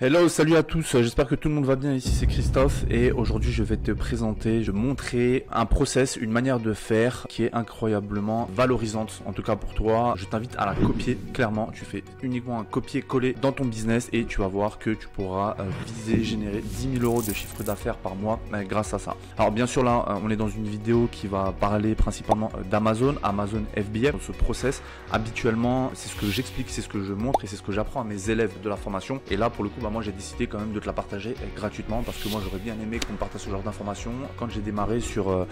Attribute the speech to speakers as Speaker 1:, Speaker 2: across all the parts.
Speaker 1: Hello, salut à tous, j'espère que tout le monde va bien, ici c'est Christophe et aujourd'hui je vais te présenter, je vais montrer un process, une manière de faire qui est incroyablement valorisante, en tout cas pour toi. Je t'invite à la copier, clairement, tu fais uniquement un copier-coller dans ton business et tu vas voir que tu pourras viser, générer 10 000 euros de chiffre d'affaires par mois grâce à ça. Alors bien sûr là, on est dans une vidéo qui va parler principalement d'Amazon, Amazon FBA. Dans ce process, habituellement, c'est ce que j'explique, c'est ce que je montre et c'est ce que j'apprends à mes élèves de la formation. Et là pour le coup, moi j'ai décidé quand même de te la partager gratuitement parce que moi j'aurais bien aimé qu'on me partage ce genre d'informations quand j'ai démarré sur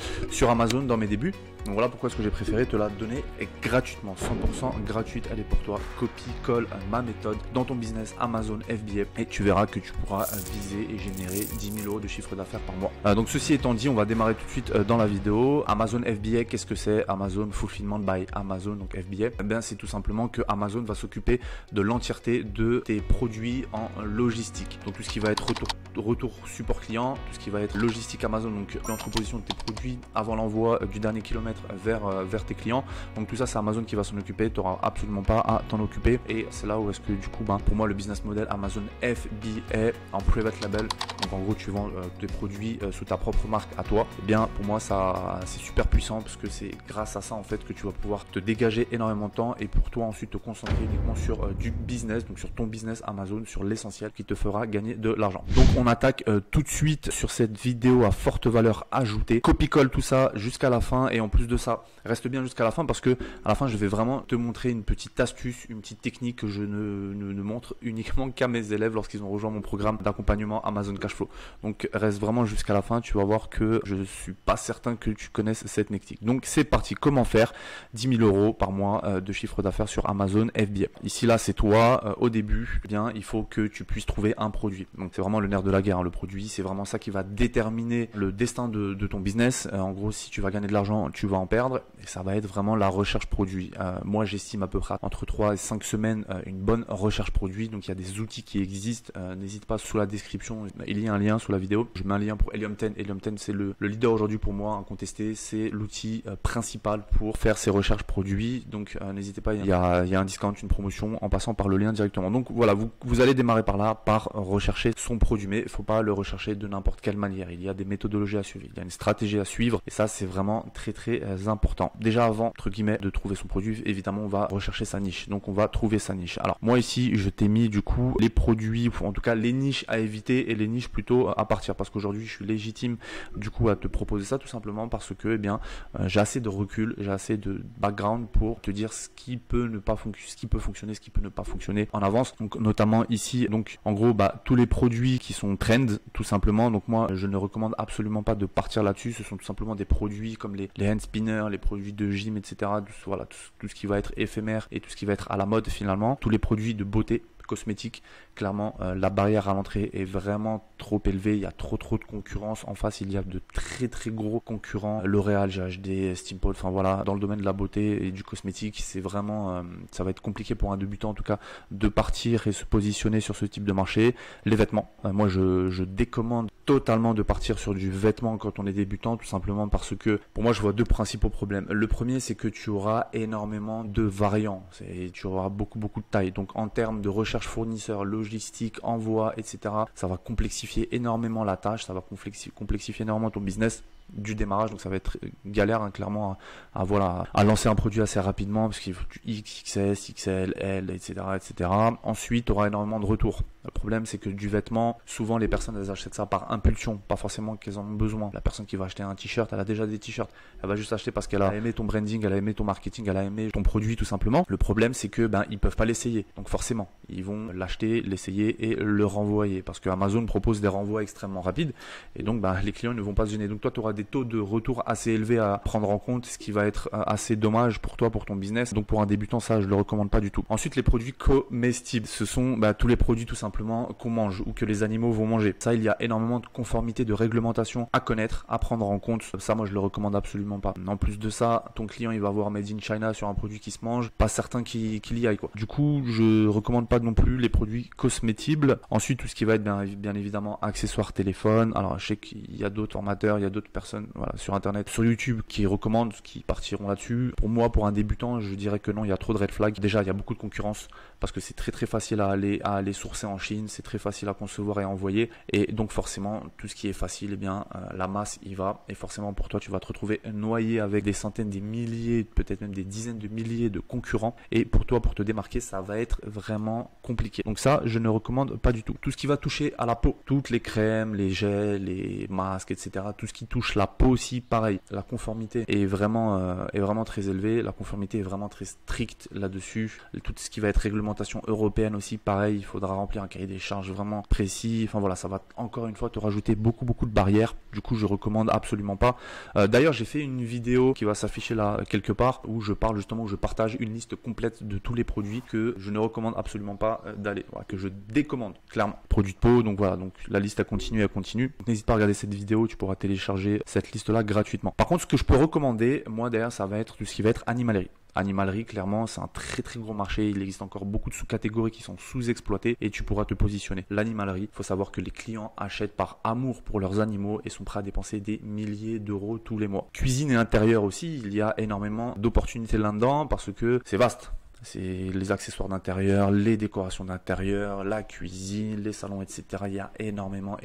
Speaker 1: Amazon dans mes débuts. Donc voilà pourquoi est-ce que j'ai préféré te la donner gratuitement, 100% gratuite, elle est pour toi. Copie, colle ma méthode dans ton business Amazon FBA et tu verras que tu pourras viser et générer 10 000 euros de chiffre d'affaires par mois. Donc ceci étant dit, on va démarrer tout de suite dans la vidéo. Amazon FBA, qu'est-ce que c'est? Amazon Fulfillment by Amazon, donc FBA. Eh bien c'est tout simplement que Amazon va s'occuper de l'entièreté de tes produits en logistique. Donc tout ce qui va être retour support client, tout ce qui va être logistique Amazon, donc l'entreposition de tes produits avant l'envoi du dernier kilomètre vers tes clients. Donc tout ça c'est Amazon qui va s'en occuper, tu n'auras absolument pas à t'en occuper et c'est là où est-ce que du coup pour moi le business model Amazon FBA en private label, donc en gros tu vends tes produits sous ta propre marque à toi, et bien pour moi ça c'est super puissant parce que c'est grâce à ça en fait que tu vas pouvoir te dégager énormément de temps et pour toi ensuite te concentrer uniquement sur du business, donc sur ton business Amazon, sur l'essentiel qui te fera gagner de l'argent. Donc on attaque tout de suite sur cette vidéo à forte valeur ajoutée. Copie-colle tout ça jusqu'à la fin et en plus de ça, reste bien jusqu'à la fin parce que à la fin je vais vraiment te montrer une petite astuce, une petite technique que je ne montre uniquement qu'à mes élèves lorsqu'ils ont rejoint mon programme d'accompagnement Amazon Cashflow. Donc reste vraiment jusqu'à la fin, tu vas voir que je ne suis pas certain que tu connaisses cette technique. Donc c'est parti, comment faire 10 000 euros par mois de chiffre d'affaires sur Amazon FBA. Ici là c'est toi, au début, eh bien il faut que tu puisses trouver un produit. Donc c'est vraiment le nerf de la guerre, hein. Le produit c'est vraiment ça qui va déterminer le destin de ton business. En gros si tu vas gagner de l'argent, tu vas en perdre et ça va être vraiment la recherche produit. Moi j'estime à peu près entre 3 et 5 semaines une bonne recherche produit. Donc il y a des outils qui existent, n'hésite pas, sous la description il y a un lien sous la vidéo, je mets un lien pour Helium 10. Helium 10 c'est le leader aujourd'hui pour moi, incontesté, c'est l'outil principal pour faire ces recherches produits. Donc n'hésitez pas, il y a un discount, une promotion en passant par le lien directement. Donc voilà, vous allez démarrer par là, par rechercher son produit, mais il ne faut pas le rechercher de n'importe quelle manière. Il y a des méthodologies à suivre, il y a une stratégie à suivre et ça c'est vraiment très important. Déjà avant entre guillemets de trouver son produit, évidemment on va rechercher sa niche, donc on va trouver sa niche. Alors moi ici je t'ai mis du coup les produits, ou en tout cas les niches à éviter et les niches plutôt à partir, parce qu'aujourd'hui je suis légitime du coup à te proposer ça tout simplement parce que eh bien j'ai assez de recul, j'ai assez de background pour te dire ce qui peut ne pas fonctionner, ce qui peut fonctionner, ce qui peut ne pas fonctionner en avance. Donc notamment ici, donc en gros tous les produits qui sont trend tout simplement. Donc moi je ne recommande absolument pas de partir là-dessus. Ce sont tout simplement des produits comme les hand spinners, les produits de gym, etc. Voilà, tout ce qui va être éphémère et tout ce qui va être à la mode finalement. Tous les produits de beauté, cosmétique, clairement la barrière à l'entrée est vraiment trop élevée, il y a trop de concurrence. En face il y a de très gros concurrents, L'Oréal, GHD, Steampool, enfin voilà, dans le domaine de la beauté et du cosmétique c'est vraiment ça va être compliqué pour un débutant en tout cas de partir et se positionner sur ce type de marché. Les vêtements, moi je décommande totalement de partir sur du vêtement quand on est débutant, tout simplement parce que pour moi je vois deux principaux problèmes. Le premier c'est que tu auras énormément de variants et tu auras beaucoup de tailles, donc en termes de recherche fournisseur, logistique, envoi, etc. ça va complexifier énormément la tâche, ça va complexifier énormément ton business du démarrage, donc ça va être galère hein, clairement à lancer un produit assez rapidement parce qu'il faut du XXS, XL, L, etc. Ensuite tu auras énormément de retours. Le problème c'est que du vêtement, souvent les personnes elles achètent ça par impulsion, pas forcément qu'elles en ont besoin. La personne qui va acheter un t-shirt, elle a déjà des t-shirts, elle va juste acheter parce qu'elle a aimé ton branding, elle a aimé ton marketing, elle a aimé ton produit tout simplement. Le problème c'est que ils peuvent pas l'essayer, donc forcément ils vont l'acheter, l'essayer et le renvoyer parce que Amazon propose des renvois extrêmement rapides et donc les clients ne vont pas se gêner. Donc toi tu auras des taux de retour assez élevés à prendre en compte, ce qui va être assez dommage pour toi, pour ton business. Donc pour un débutant ça je le recommande pas du tout. Ensuite les produits comestibles, ce sont tous les produits tout simplement qu'on mange ou que les animaux vont manger. Ça il y a énormément de conformité, de réglementation à connaître, à prendre en compte. Ça moi je le recommande absolument pas. En plus de ça, ton client il va avoir Made in China sur un produit qui se mange, pas certain qu'il y aille quoi. Du coup je recommande pas non plus les produits cosmétibles. Ensuite tout ce qui va être bien évidemment accessoires téléphone. Alors je sais qu'il y a d'autres formateurs, il y a d'autres personnes voilà, sur internet, sur YouTube qui recommandent, qui partiront là-dessus. Pour moi, pour un débutant, je dirais que non, il y a trop de red flags. Déjà, il y a beaucoup de concurrence. parce que c'est très facile à aller sourcer en Chine, c'est très facile à concevoir et à envoyer, et donc forcément tout ce qui est facile, eh bien la masse y va, et forcément pour toi tu vas te retrouver noyé avec des centaines, des milliers, peut-être même des dizaines de milliers de concurrents, et pour toi, pour te démarquer, ça va être vraiment compliqué. Donc ça, je ne recommande pas du tout. Tout ce qui va toucher à la peau, toutes les crèmes, les gels, les masques, etc., tout ce qui touche la peau aussi, pareil, la conformité est vraiment très élevée, la conformité est vraiment très stricte là-dessus. Tout ce qui va être réglementation européenne aussi, pareil, il faudra remplir un cahier des charges vraiment précis. Enfin voilà, ça va encore une fois te rajouter beaucoup de barrières. Du coup, je recommande absolument pas. D'ailleurs, j'ai fait une vidéo qui va s'afficher là quelque part où je parle justement, où je partage une liste complète de tous les produits que je ne recommande absolument pas d'aller, voilà, que je décommande clairement. Produits de peau, donc voilà, donc la liste elle continue. N'hésite pas à regarder cette vidéo, tu pourras télécharger cette liste là gratuitement. Par contre, ce que je peux recommander, moi derrière, ça va être tout ce qui va être animalerie. Animalerie, clairement, c'est un très gros marché. Il existe encore beaucoup de sous-catégories qui sont sous-exploitées et tu pourras te positionner. L'animalerie, il faut savoir que les clients achètent par amour pour leurs animaux et sont prêts à dépenser des milliers d'euros tous les mois. Cuisine et intérieur aussi, il y a énormément d'opportunités là-dedans parce que c'est vaste. C'est les accessoires d'intérieur, les décorations d'intérieur, la cuisine, les salons, etc. Il y a énormément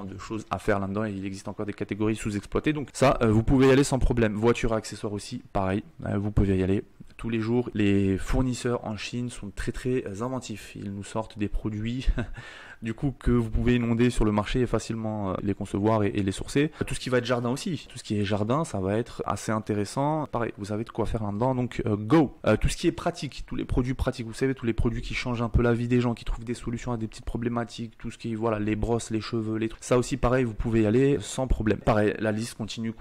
Speaker 1: de choses à faire là-dedans et il existe encore des catégories sous-exploitées. Donc ça, vous pouvez y aller sans problème. Voiture et accessoires aussi, pareil, vous pouvez y aller. Tous les jours, les fournisseurs en Chine sont très inventifs. Ils nous sortent des produits du coup que vous pouvez inonder sur le marché et facilement les concevoir et les sourcer. Tout ce qui va être jardin aussi, tout ce qui est jardin, ça va être assez intéressant. Pareil, vous savez de quoi faire là-dedans, donc go. Tout ce qui est pratique, tous les produits pratiques, vous savez, tous les produits qui changent un peu la vie des gens, qui trouvent des solutions à des petites problématiques, tout ce qui est, voilà, les brosses, les cheveux, les trucs. Ça aussi, pareil, vous pouvez y aller sans problème. Pareil, la liste continue,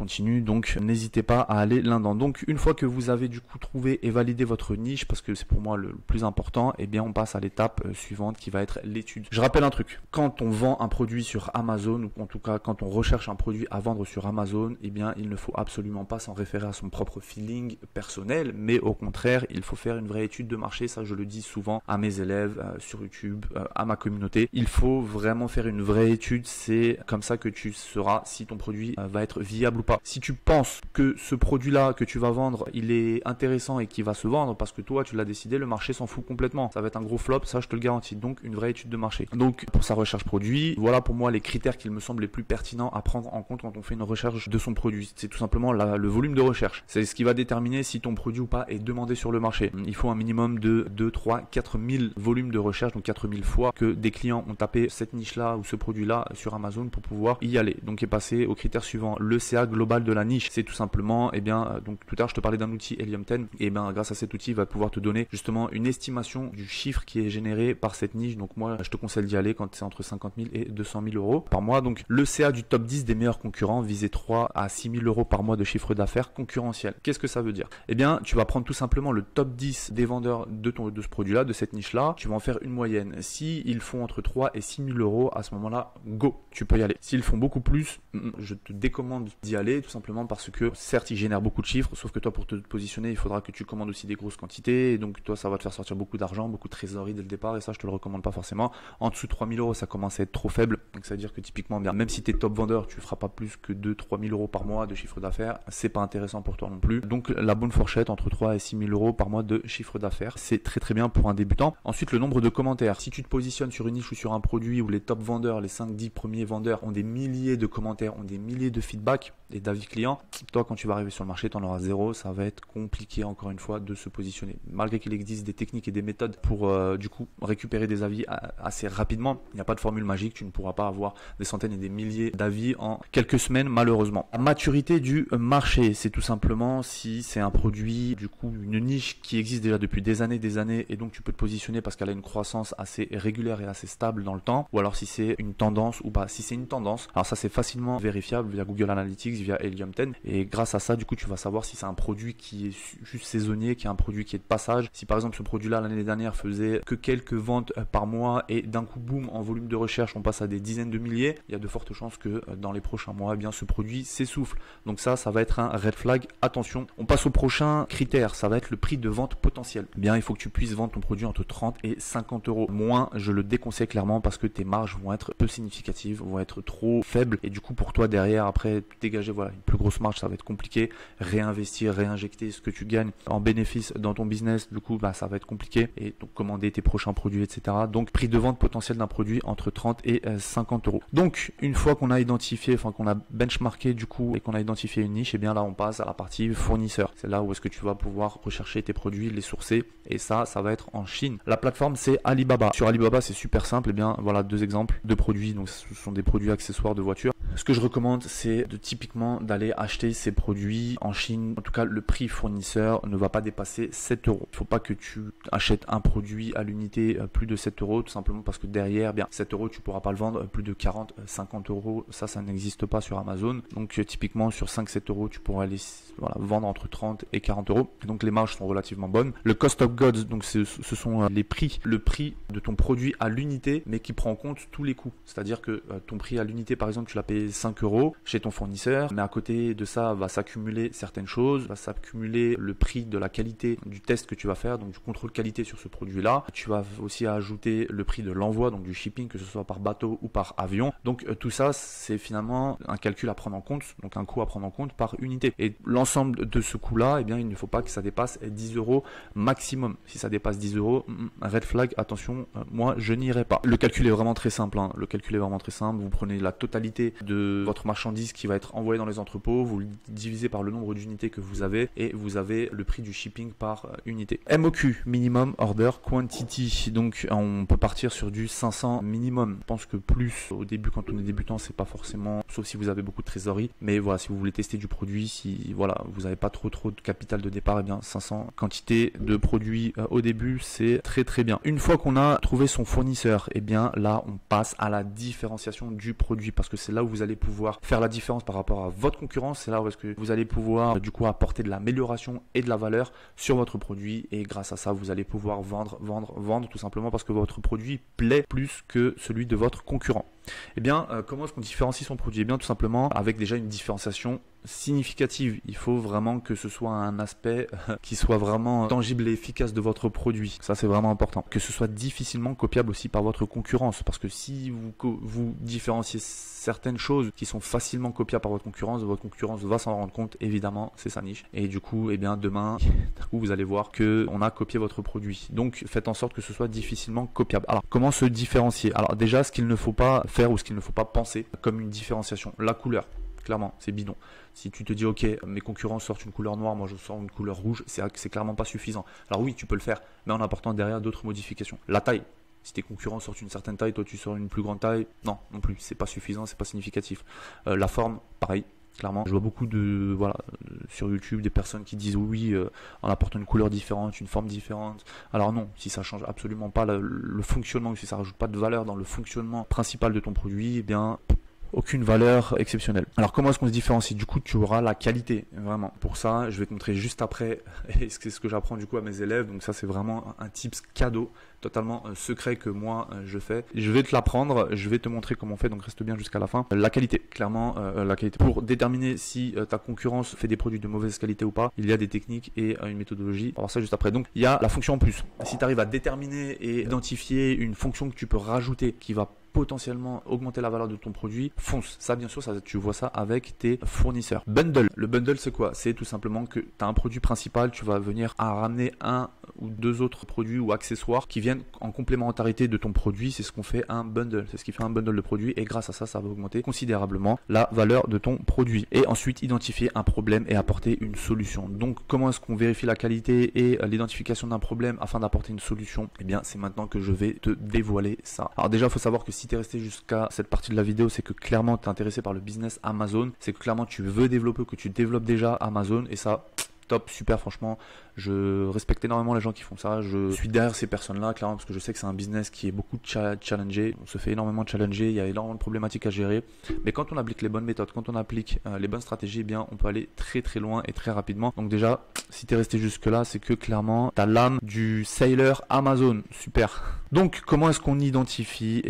Speaker 1: donc n'hésitez pas à aller là-dedans. Donc une fois que vous avez du coup trouvé et validé votre niche, parce que c'est pour moi le plus important, eh bien on passe à l'étape suivante qui va être l'étude. Je rappelle un truc, quand on vend un produit sur Amazon, ou en tout cas quand on recherche un produit à vendre sur Amazon, eh bien il ne faut absolument pas s'en référer à son propre feeling personnel, mais au contraire, il faut faire une vraie étude de marché. Ça, je le dis souvent à mes élèves sur YouTube, à ma communauté. Il faut vraiment faire une vraie étude, c'est comme ça que tu sauras si ton produit va être viable ou pas. Si tu penses que ce produit-là que tu vas vendre, il est intéressant et qu'il va se vendre parce que toi tu l'as décidé, le marché s'en fout complètement. Ça va être un gros flop, ça je te le garantis. Donc une vraie étude de marché. Donc pour sa recherche produit, voilà pour moi les critères qu'il me semble les plus pertinents à prendre en compte quand on fait une recherche de son produit. C'est tout simplement le volume de recherche. C'est ce qui va déterminer si ton produit ou pas est demandé sur le marché. Il faut un minimum de 2, 3, 4000 volumes de recherche, donc 4000 fois que des clients ont tapé cette niche-là ou ce produit-là sur Amazon pour pouvoir y aller. Donc est passé au critère suivant, le CA global de la niche. C'est tout simplement, donc tout à l'heure je te parlais d'un outil Helium 10, et bien grâce à cet outil, il va pouvoir te donner justement une estimation du chiffre qui est généré par cette niche. Donc moi, je te conseille d'y aller quand c'est entre 50 000 et 200 000 euros par mois. Donc le CA du top 10 des meilleurs concurrents visait 3 à 6 000 euros par mois de chiffre d'affaires concurrentiel. Qu'est-ce que ça veut dire? Eh bien, tu vas prendre tout simplement le top 10 des vendeurs de ce produit-là, de cette niche-là. Tu vas en faire une moyenne. Si ils font entre 3 et 6 000 euros, à ce moment-là, go, tu peux y aller. S'ils font beaucoup plus, je te décommande d'y aller, tout simplement parce que certes, ils génèrent beaucoup de chiffres, sauf que toi, pour te positionner, il faudra que tu commandes aussi des grosses quantités, et donc toi, ça va te faire sortir beaucoup d'argent, beaucoup de trésorerie dès le départ, et ça, je te le recommande pas forcément. En dessous de 3 000 euros, ça commence à être trop faible, donc ça veut dire que typiquement, bien, même si tu es top vendeur, tu feras pas plus que 2-3 000 euros par mois de chiffre d'affaires, c'est pas intéressant pour toi non plus. Donc la bonne fourchette entre 3 et 6 000 euros par mois de chiffre d'affaires, c'est très bien pour un débutant. Ensuite, le nombre de commentaires. Si tu te positionnes sur une niche ou sur un produit où les top vendeurs, les 5-10 premiers vendeurs ont des milliers de commentaires, ont des milliers de feedbacks et d'avis clients, toi, quand tu vas arriver sur le marché, tu en auras zéro. Ça va être compliqué, encore une fois, de se positionner. Malgré qu'il existe des techniques et des méthodes pour du coup récupérer des avis assez rapidement, il n'y a pas de formule magique. Tu ne pourras pas avoir des centaines et des milliers d'avis en quelques semaines, malheureusement. La maturité du marché, c'est tout simplement si c'est un produit, du coup, une niche qui existe déjà depuis des années, et donc tu peux te positionner parce qu'elle a une croissance assez régulière et assez stable dans le temps, ou alors si c'est une tendance ou pas. Si c'est une tendance, alors ça c'est facilement vérifiable via Google Analytics, via Helium 10, et grâce à ça, du coup, tu vas savoir si c'est un produit qui est juste saisonnier, qui est un produit qui est de passage. Si par exemple ce produit-là l'année dernière faisait que quelques ventes par mois et d'un coup boum, en volume de recherche on passe à des dizaines de milliers, il y a de fortes chances que dans les prochains mois, eh bien ce produit s'essouffle. Donc ça va être un red flag. Attention. On passe au prochain critère, ça va être le prix de vente potentiel. Eh bien, il faut que tu puisses vendre ton produit entre 30 et 50 euros. Moins, je le déconseille clairement parce que tes marges vont être peu significatives, vont être trop faibles, et du coup pour toi derrière, après dégager une plus grosse marge, ça va être compliqué. Réinvestir, réinjecter ce que tu gagnes en bénéfice dans ton business, du coup ça va être compliqué, et donc commander tes prochains produits, etc. Donc prix de vente potentiel d'un produit entre 30 et 50 euros. Donc une fois qu'on a identifié, qu'on a benchmarké du coup et qu'on a identifié une niche, et bien là on passe à la partie fournisseur. C'est là où est-ce que tu vas pouvoir rechercher tes produits, les sourcer, et ça va être en Chine. La plateforme c'est Alibaba. Sur Alibaba c'est super simple, et bien voilà 2 exemples de produits. Donc ce sont des produits accessoires de voitures. Ce que je recommande, c'est typiquement d'aller acheter ces produits en Chine. En tout cas, le prix fournisseur ne va pas dépasser 7 euros. Il ne faut pas que tu achètes un produit à l'unité plus de 7 euros, tout simplement parce que derrière, 7 euros, tu ne pourras pas le vendre plus de 40, 50 euros. Ça n'existe pas sur Amazon. Donc typiquement, sur 5-7 euros, tu pourras les vendre entre 30 et 40 euros. Donc les marges sont relativement bonnes. Le cost of goods, donc ce sont les prix, le prix de ton produit à l'unité, mais qui prend en compte tous les coûts. C'est-à-dire que ton prix à l'unité, par exemple, tu l'as payé 5 euros chez ton fournisseur, mais à côté de ça va s'accumuler certaines choses, va s'accumuler le prix de la qualité du test que tu vas faire, donc du contrôle qualité sur ce produit-là. Tu vas aussi ajouter le prix de l'envoi, donc du shipping, que ce soit par bateau ou par avion. Donc tout ça, c'est finalement un calcul à prendre en compte, donc un coût à prendre en compte par unité. Et l'ensemble de ce coût-là, il ne faut pas que ça dépasse 10 euros maximum. Si ça dépasse 10 euros, red flag, attention, moi je n'irai pas. Le calcul est vraiment très simple. Le calcul est vraiment très simple. Vous prenez la totalité de votre marchandise qui va être envoyée dans les entrepôts, vous le divisez par le nombre d'unités que vous avez, et vous avez le prix du shipping par unité. MOQ, minimum order quantity. Donc on peut partir sur du 500 minimum. Je pense que plus au début, quand on est débutant, c'est pas forcément, sauf si vous avez beaucoup de trésorerie. Mais voilà, si vous voulez tester du produit, si vous n'avez pas trop de capital de départ, 500 quantités de produits au début, c'est très très bien. Une fois qu'on a trouvé son fournisseur, là on passe à la différenciation du produit, parce que c'est là où vous allez pouvoir faire la différence par rapport à votre concurrence. C'est là où est-ce que vous allez pouvoir du coup apporter de l'amélioration et de la valeur sur votre produit, et grâce à ça vous allez pouvoir vendre tout simplement parce que votre produit plaît plus que celui de votre concurrent. Comment est-ce qu'on différencie son produit? Tout simplement avec déjà une différenciation significative. Il faut vraiment que ce soit un aspect qui soit vraiment tangible et efficace de votre produit. Ça, c'est vraiment important. Que ce soit difficilement copiable aussi par votre concurrence, parce que si vous différenciez certaines choses qui sont facilement copiables par votre concurrence va s'en rendre compte, évidemment, c'est sa niche. Et du coup, demain, vous allez voir que on a copié votre produit. Donc, faites en sorte que ce soit difficilement copiable. Alors, comment se différencier? Alors déjà, ce qu'il ne faut pas faire ou ce qu'il ne faut pas penser comme une différenciation, la couleur. Clairement, c'est bidon. Si tu te dis, ok, mes concurrents sortent une couleur noire, moi je sors une couleur rouge, c'est clairement pas suffisant. Alors oui, tu peux le faire, mais en apportant derrière d'autres modifications. La taille. Si tes concurrents sortent une certaine taille, toi tu sors une plus grande taille, non plus, c'est pas suffisant, c'est pas significatif. La forme, pareil. Clairement, je vois beaucoup sur YouTube des personnes qui disent oui, en apportant une couleur différente, une forme différente. Alors non, si ça change absolument pas le fonctionnement, si ça rajoute pas de valeur dans le fonctionnement principal de ton produit, aucune valeur exceptionnelle. Alors comment est-ce qu'on se différencie? Du coup, tu auras la qualité, vraiment. Pour ça, je vais te montrer juste après, et c'est ce que j'apprends du coup à mes élèves. Donc ça, c'est vraiment un tips cadeau, totalement secret que moi je fais. Je vais te l'apprendre, je vais te montrer comment on fait, donc reste bien jusqu'à la fin. La qualité, clairement, la qualité. Pour déterminer si ta concurrence fait des produits de mauvaise qualité ou pas, il y a des techniques et une méthodologie. On va voir ça juste après. Donc il y a la fonction en plus. Si tu arrives à déterminer et identifier une fonction que tu peux rajouter qui va potentiellement augmenter la valeur de ton produit, fonce. Ça, bien sûr, tu vois ça avec tes fournisseurs. Bundle. Le bundle, c'est quoi? C'est tout simplement que tu as un produit principal, tu vas venir à ramener un ou deux autres produits ou accessoires qui viennent en complémentarité de ton produit. C'est ce qu'on fait un bundle. C'est ce qui fait un bundle de produits, et grâce à ça, ça va augmenter considérablement la valeur de ton produit. Et ensuite, identifier un problème et apporter une solution. Donc, comment est-ce qu'on vérifie la qualité et l'identification d'un problème afin d'apporter une solution? C'est maintenant que je vais te dévoiler ça. Alors déjà, il faut savoir que si tu es resté jusqu'à cette partie de la vidéo, c'est que clairement tu es intéressé par le business Amazon, c'est que clairement tu veux développer, que tu développes déjà Amazon, et ça, top, super, franchement, je respecte énormément les gens qui font ça. Je suis derrière ces personnes-là, clairement, parce que je sais que c'est un business qui est beaucoup challengé. On se fait énormément challenger, il y a énormément de problématiques à gérer. Mais quand on applique les bonnes méthodes, quand on applique les bonnes stratégies, on peut aller très très loin et très rapidement. Donc déjà, si tu es resté jusque-là, c'est que clairement, tu as l'âme du sailor Amazon. Super. Donc, comment est-ce qu'on identifie?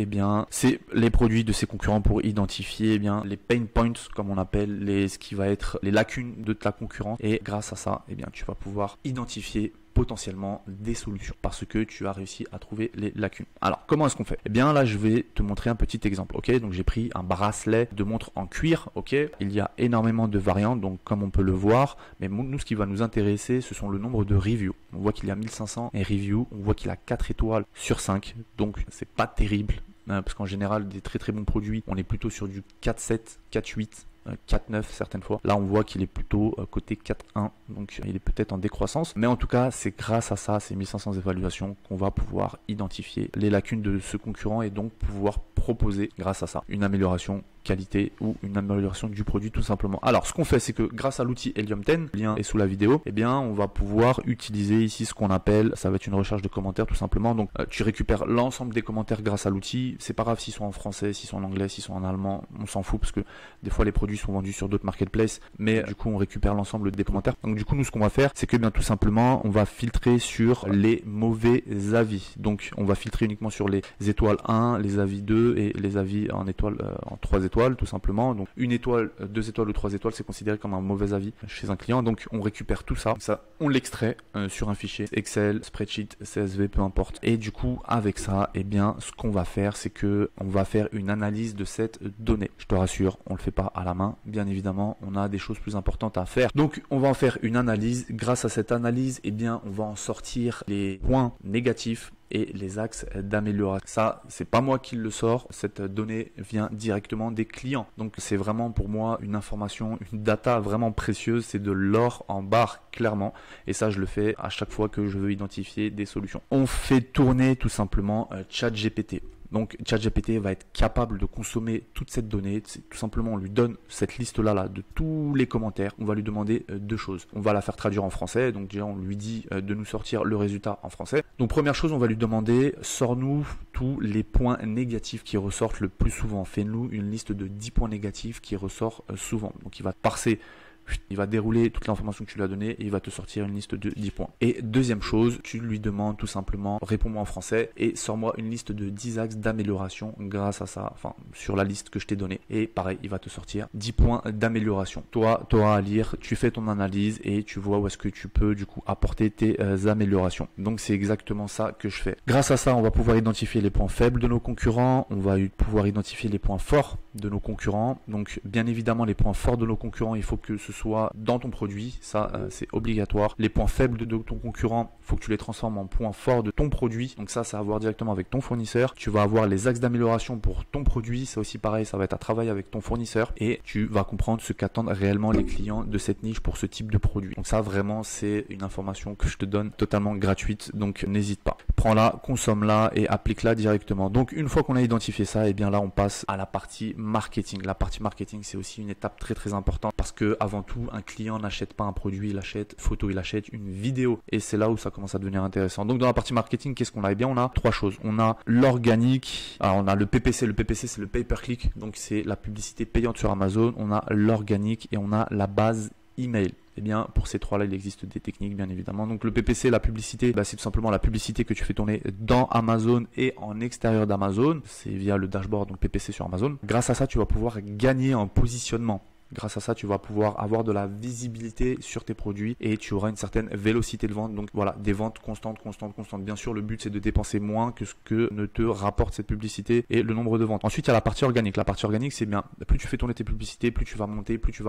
Speaker 1: C'est les produits de ses concurrents pour identifier les pain points, comme on appelle, ce qui va être les lacunes de ta concurrence. Et grâce à ça, tu vas pouvoir identifier identifier potentiellement des solutions parce que tu as réussi à trouver les lacunes. Alors comment est-ce qu'on fait? Eh bien là je vais te montrer un petit exemple. Ok, donc j'ai pris un bracelet de montre en cuir. Ok, il y a énormément de variantes, donc comme on peut le voir, mais nous ce qui va nous intéresser ce sont le nombre de reviews. On voit qu'il y a 1500 reviews, on voit qu'il a 4 étoiles sur 5, donc c'est pas terrible parce qu'en général des très bons produits on est plutôt sur du 4,7, 4,8, 4,9 certaines fois. Là on voit qu'il est plutôt côté 4,1, donc il est peut-être en décroissance, mais en tout cas c'est grâce à ça, ces 1500 évaluations, qu'on va pouvoir identifier les lacunes de ce concurrent et donc pouvoir proposer grâce à ça une amélioration qualité ou une amélioration du produit tout simplement. Alors ce qu'on fait, c'est que grâce à l'outil Helium 10, le lien est sous la vidéo, eh bien on va pouvoir utiliser ici ce qu'on appelle, ça va être une recherche de commentaires tout simplement. Donc tu récupères l'ensemble des commentaires grâce à l'outil. C'est pas grave s'ils sont en français, s'ils sont en anglais, s'ils sont en allemand, on s'en fout parce que des fois les produits sont vendus sur d'autres marketplaces, mais du coup on récupère l'ensemble des commentaires. Donc du coup nous ce qu'on va faire, c'est que bien tout simplement on va filtrer sur les mauvais avis. Donc on va filtrer uniquement sur les étoiles 1, les avis 2 et les avis en étoiles en 3 étoiles tout simplement. Donc une étoile, 2 étoiles ou 3 étoiles, c'est considéré comme un mauvais avis chez un client. Donc on récupère tout ça, on l'extrait sur un fichier Excel, spreadsheet, CSV, peu importe. Et du coup avec ça, eh bien ce qu'on va faire, c'est que on va faire une analyse de cette donnée. Je te rassure, on le fait pas à la main. Bien évidemment, on a des choses plus importantes à faire. Donc on va en faire une analyse. Grâce à cette analyse, eh bien on va en sortir les points négatifs et les axes d'amélioration. Ça, c'est pas moi qui le sors, cette donnée vient directement des clients. Donc c'est vraiment pour moi une information, une data vraiment précieuse, c'est de l'or en barre clairement. Et ça, je le fais à chaque fois que je veux identifier des solutions. On fait tourner tout simplement ChatGPT. Donc ChatGPT va être capable de consommer toute cette donnée. Tout simplement, on lui donne cette liste-là de tous les commentaires. On va lui demander deux choses. On va la faire traduire en français. Donc déjà, on lui dit de nous sortir le résultat en français. Donc première chose, on va lui demander, sors-nous tous les points négatifs qui ressortent le plus souvent. Fais-nous une liste de 10 points négatifs qui ressortent souvent. Donc il va parser. Il va dérouler toute l'information que tu lui as donnée et il va te sortir une liste de 10 points. Et deuxième chose, tu lui demandes tout simplement, réponds-moi en français et sors-moi une liste de 10 axes d'amélioration grâce à ça, enfin sur la liste que je t'ai donnée. Et pareil, il va te sortir 10 points d'amélioration. Toi, tu auras à lire, tu fais ton analyse et tu vois où est-ce que tu peux du coup apporter tes améliorations. Donc c'est exactement ça que je fais. Grâce à ça, on va pouvoir identifier les points faibles de nos concurrents, on va pouvoir identifier les points forts de nos concurrents. Donc bien évidemment, les points forts de nos concurrents, il faut que ce soit dans ton produit, ça c'est obligatoire. Les points faibles de ton concurrent, il faut que tu les transformes en points forts de ton produit. Donc ça à voir directement avec ton fournisseur. Tu vas avoir les axes d'amélioration pour ton produit, ça aussi pareil, ça va être à travailler avec ton fournisseur et tu vas comprendre ce qu'attendent réellement les clients de cette niche pour ce type de produit. Donc ça vraiment c'est une information que je te donne totalement gratuite, donc n'hésite pas. Prends-la, consomme-la et applique-la directement. Donc une fois qu'on a identifié ça, et bien là on passe à la partie marketing. La partie marketing c'est aussi une étape très importante parce que avant tout un client n'achète pas un produit, il achète une photo, il achète une vidéo et c'est là où ça commence à devenir intéressant. Donc dans la partie marketing, qu'est-ce qu'on a? Eh bien on a trois choses. On a l'organique, alors on a le PPC. Le PPC c'est le pay per click, donc c'est la publicité payante sur Amazon. On a l'organique et on a la base email. Eh bien, pour ces trois-là, il existe des techniques, bien évidemment. Donc, le PPC, la publicité, c'est tout simplement la publicité que tu fais tourner dans Amazon et en extérieur d'Amazon. C'est via le dashboard, donc PPC sur Amazon. Grâce à ça, tu vas pouvoir gagner en positionnement. Grâce à ça, tu vas pouvoir avoir de la visibilité sur tes produits et tu auras une certaine vélocité de vente. Donc voilà, des ventes constantes. Bien sûr, le but c'est de dépenser moins que ce que ne te rapporte cette publicité et le nombre de ventes. Ensuite, il y a la partie organique. La partie organique, c'est bien, plus tu fais tourner tes publicités, plus tu vas monter, plus tu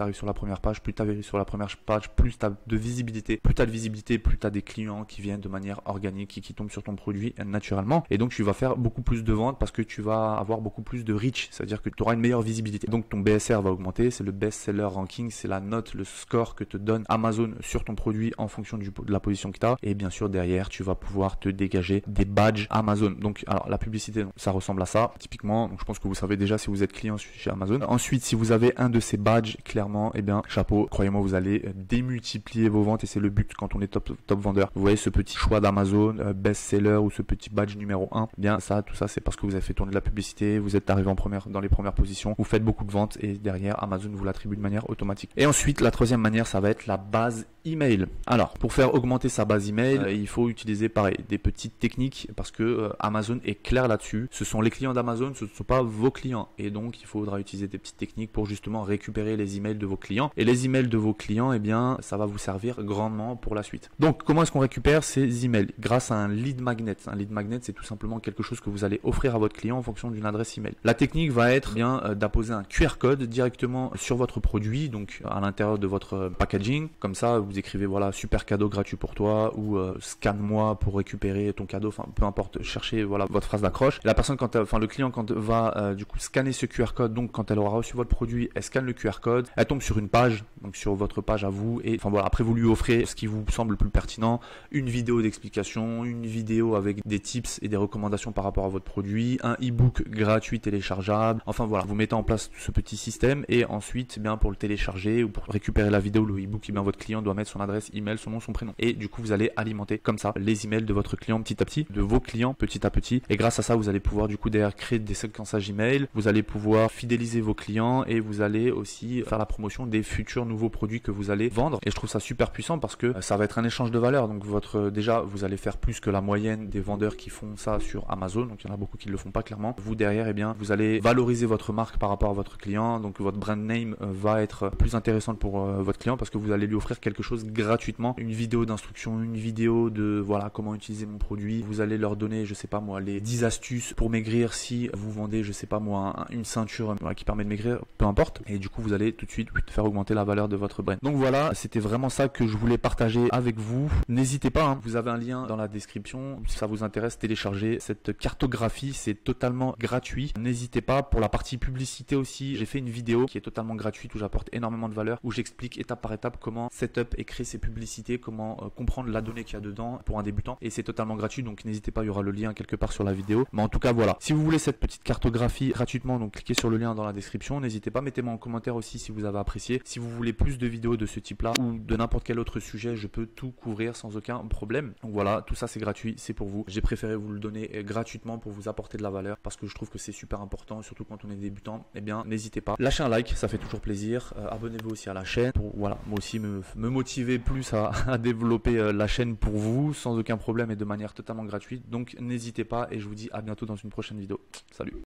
Speaker 1: arrives sur la première page, plus tu arrives sur la première page, plus tu as de visibilité. Plus tu as de visibilité, plus tu as des clients qui viennent de manière organique et qui tombent sur ton produit naturellement. Et donc, tu vas faire beaucoup plus de ventes parce que tu vas avoir beaucoup plus de reach. C'est-à-dire que tu auras une meilleure visibilité. Donc, ton BSR va augmenter. C'est le best seller ranking, c'est la note, le score que te donne Amazon sur ton produit en fonction de la position que tu as. Et bien sûr, derrière, tu vas pouvoir te dégager des badges Amazon. Donc, alors la publicité, ça ressemble à ça, typiquement. Donc, je pense que vous savez déjà si vous êtes client chez Amazon. Ensuite, si vous avez un de ces badges, clairement, eh bien, chapeau, croyez-moi, vous allez démultiplier vos ventes et c'est le but quand on est top vendeur. Vous voyez ce petit choix d'Amazon, best seller ou ce petit badge numéro 1. Eh bien, ça, tout ça, c'est parce que vous avez fait tourner de la publicité, vous êtes arrivé dans les premières positions, vous faites beaucoup de ventes et derrière, Amazon vous l'attribue de manière automatique. Et ensuite, la troisième manière, ça va être la base email. Alors, pour faire augmenter sa base email, il faut utiliser pareil des petites techniques parce que Amazon est clair là-dessus. Ce sont les clients d'Amazon, ce ne sont pas vos clients. Et donc, il faudra utiliser des petites techniques pour justement récupérer les emails de vos clients. Et les emails de vos clients, eh bien, ça va vous servir grandement pour la suite. Donc, comment est-ce qu'on récupère ces emails? Grâce à un lead magnet. Un lead magnet, c'est tout simplement quelque chose que vous allez offrir à votre client en fonction d'une adresse email. La technique va être bien d'apposer un QR code directement sur votre produit, donc à l'intérieur de votre packaging. Comme ça, vous écrivez voilà, super cadeau gratuit pour toi ou scanne-moi pour récupérer ton cadeau. Enfin, peu importe, cherchez voilà votre phrase d'accroche. La personne le client quand va du coup scanner ce QR code, donc quand elle aura reçu votre produit, elle scanne le QR code, elle tombe sur une page, donc sur votre page à vous, et enfin voilà, après vous lui offrez ce qui vous semble le plus pertinent, une vidéo d'explication, une vidéo avec des tips et des recommandations par rapport à votre produit, un e-book gratuit téléchargeable. Enfin voilà, vous mettez en place ce petit système et ensuite bien pour le télécharger ou pour récupérer la vidéo ou le e-book, bien votre client doit mettre son adresse email, son nom, son prénom. Et du coup, vous allez alimenter comme ça les emails de votre client petit à petit, de vos clients petit à petit. Et grâce à ça, vous allez pouvoir du coup derrière créer des séquençages email, vous allez pouvoir fidéliser vos clients et vous allez aussi faire la promotion des futurs nouveaux produits que vous allez vendre. Et je trouve ça super puissant parce que ça va être un échange de valeur. Donc déjà, vous allez faire plus que la moyenne des vendeurs qui font ça sur Amazon. Donc il y en a beaucoup qui ne le font pas clairement. Vous derrière, eh bien, vous allez valoriser votre marque par rapport à votre client. Donc votre brand name va être plus intéressante pour votre client parce que vous allez lui offrir quelque chose gratuitement, une vidéo d'instruction, une vidéo de voilà comment utiliser mon produit. Vous allez leur donner, je sais pas moi, les 10 astuces pour maigrir si vous vendez, je sais pas moi, une ceinture qui permet de maigrir, peu importe. Et du coup, vous allez tout de suite faire augmenter la valeur de votre brand. Donc voilà, c'était vraiment ça que je voulais partager avec vous. N'hésitez pas, vous avez un lien dans la description. Si ça vous intéresse, téléchargez cette cartographie, c'est totalement gratuit. N'hésitez pas. Pour la partie publicité aussi, j'ai fait une vidéo qui est totalement gratuite où j'apporte énormément de valeur, où j'explique étape par étape comment setup et créer ses publicités, comment comprendre la donnée qu'il y a dedans pour un débutant. Et c'est totalement gratuit, donc n'hésitez pas, il y aura le lien quelque part sur la vidéo. Mais en tout cas, voilà. Si vous voulez cette petite cartographie gratuitement, donc cliquez sur le lien dans la description. N'hésitez pas, mettez-moi en commentaire aussi si vous avez apprécié. Si vous voulez plus de vidéos de ce type-là ou de n'importe quel autre sujet, je peux tout couvrir sans aucun problème. Donc voilà, tout ça c'est gratuit, c'est pour vous. J'ai préféré vous le donner gratuitement pour vous apporter de la valeur parce que je trouve que c'est super important, surtout quand on est débutant. Eh bien, n'hésitez pas. Lâchez un like, ça fait toujours plaisir. Abonnez-vous aussi à la chaîne pour voilà, moi aussi me motiver plus à développer la chaîne pour vous sans aucun problème et de manière totalement gratuite. Donc n'hésitez pas et je vous dis à bientôt dans une prochaine vidéo. Salut.